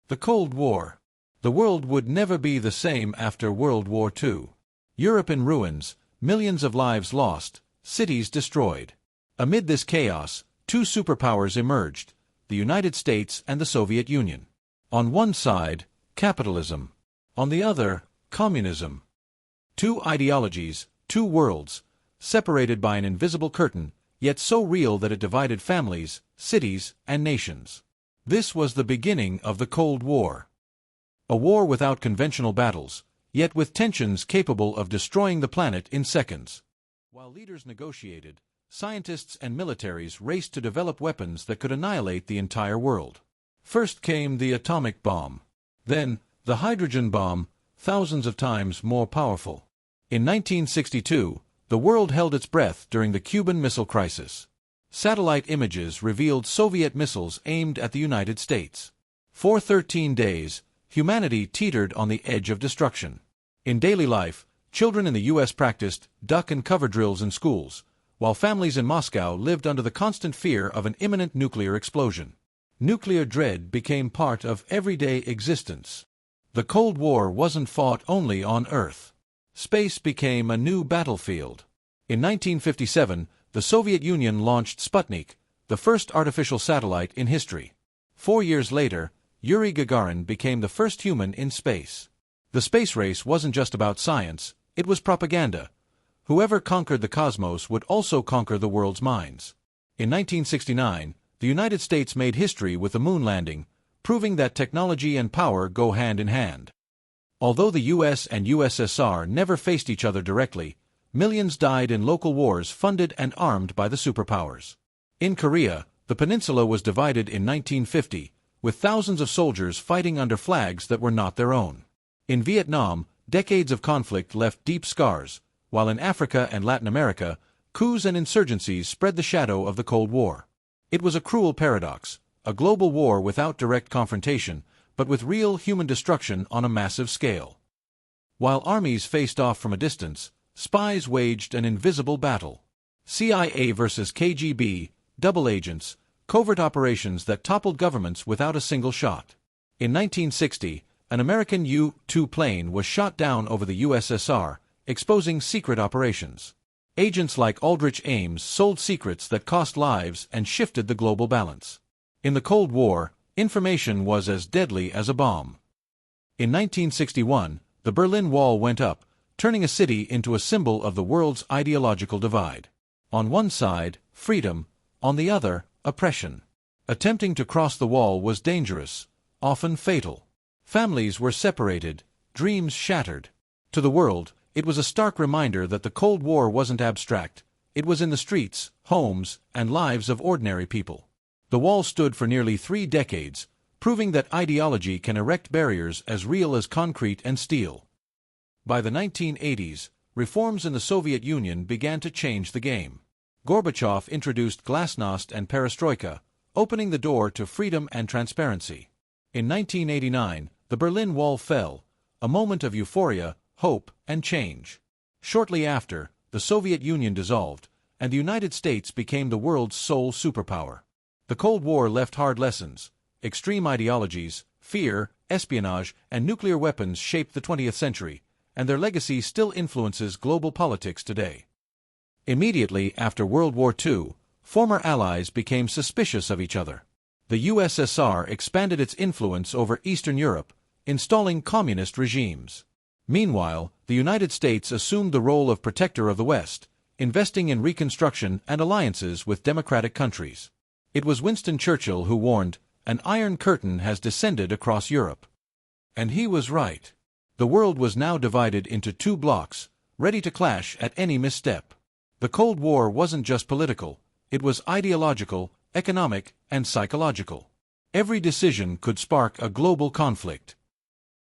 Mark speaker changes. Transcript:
Speaker 1: The Cold War. The world would never be the same after World War II. Europe in ruins, millions of lives lost, cities destroyed. Amid this chaos, two superpowers emerged, the United States and the Soviet Union. On one side, capitalism. On the other, communism. Two ideologies, two worlds, separated by an invisible curtain, yet so real that it divided families, cities, and nations. This was the beginning of the Cold War. A war without conventional battles, yet with tensions capable of destroying the planet in seconds. While leaders negotiated, scientists and militaries raced to develop weapons that could annihilate the entire world. First came the atomic bomb. Then, the hydrogen bomb, thousands of times more powerful. In 1962, the world held its breath during the Cuban Missile Crisis. Satellite images revealed Soviet missiles aimed at the United States. For 13 days, humanity teetered on the edge of destruction. In daily life, children in the U.S. practiced duck and cover drills in schools, while families in Moscow lived under the constant fear of an imminent nuclear explosion. Nuclear dread became part of everyday existence. The Cold War wasn't fought only on Earth. Space became a new battlefield. In 1957, the Soviet Union launched Sputnik, the first artificial satellite in history. 4 years later, Yuri Gagarin became the first human in space. The space race wasn't just about science, it was propaganda. Whoever conquered the cosmos would also conquer the world's minds. In 1969, the United States made history with the moon landing, proving that technology and power go hand in hand. Although the US and USSR never faced each other directly, millions died in local wars funded and armed by the superpowers. In Korea, the peninsula was divided in 1950, with thousands of soldiers fighting under flags that were not their own. In Vietnam, decades of conflict left deep scars, while in Africa and Latin America, coups and insurgencies spread the shadow of the Cold War. It was a cruel paradox, a global war without direct confrontation, but with real human destruction on a massive scale. While armies faced off from a distance, spies waged an invisible battle. CIA versus KGB, double agents, covert operations that toppled governments without a single shot. In 1960, an American U-2 plane was shot down over the USSR, exposing secret operations. Agents like Aldrich Ames sold secrets that cost lives and shifted the global balance. In the Cold War, information was as deadly as a bomb. In 1961, the Berlin Wall went up, turning a city into a symbol of the world's ideological divide. On one side, freedom, on the other, oppression. Attempting to cross the wall was dangerous, often fatal. Families were separated, dreams shattered. To the world, it was a stark reminder that the Cold War wasn't abstract. It was in the streets, homes, and lives of ordinary people. The wall stood for nearly 3 decades, proving that ideology can erect barriers as real as concrete and steel. By the 1980s, reforms in the Soviet Union began to change the game. Gorbachev introduced glasnost and perestroika, opening the door to freedom and transparency. In 1989, the Berlin Wall fell, a moment of euphoria, hope, and change. Shortly after, the Soviet Union dissolved, and the United States became the world's sole superpower. The Cold War left hard lessons. Extreme ideologies, fear, espionage, and nuclear weapons shaped the 20th century, and their legacy still influences global politics today. Immediately after World War II, former allies became suspicious of each other. The USSR expanded its influence over Eastern Europe, installing communist regimes. Meanwhile, the United States assumed the role of protector of the West, investing in reconstruction and alliances with democratic countries. It was Winston Churchill who warned, "An iron curtain has descended across Europe." And he was right. The world was now divided into 2 blocks, ready to clash at any misstep. The Cold War wasn't just political, it was ideological, economic, and psychological. Every decision could spark a global conflict.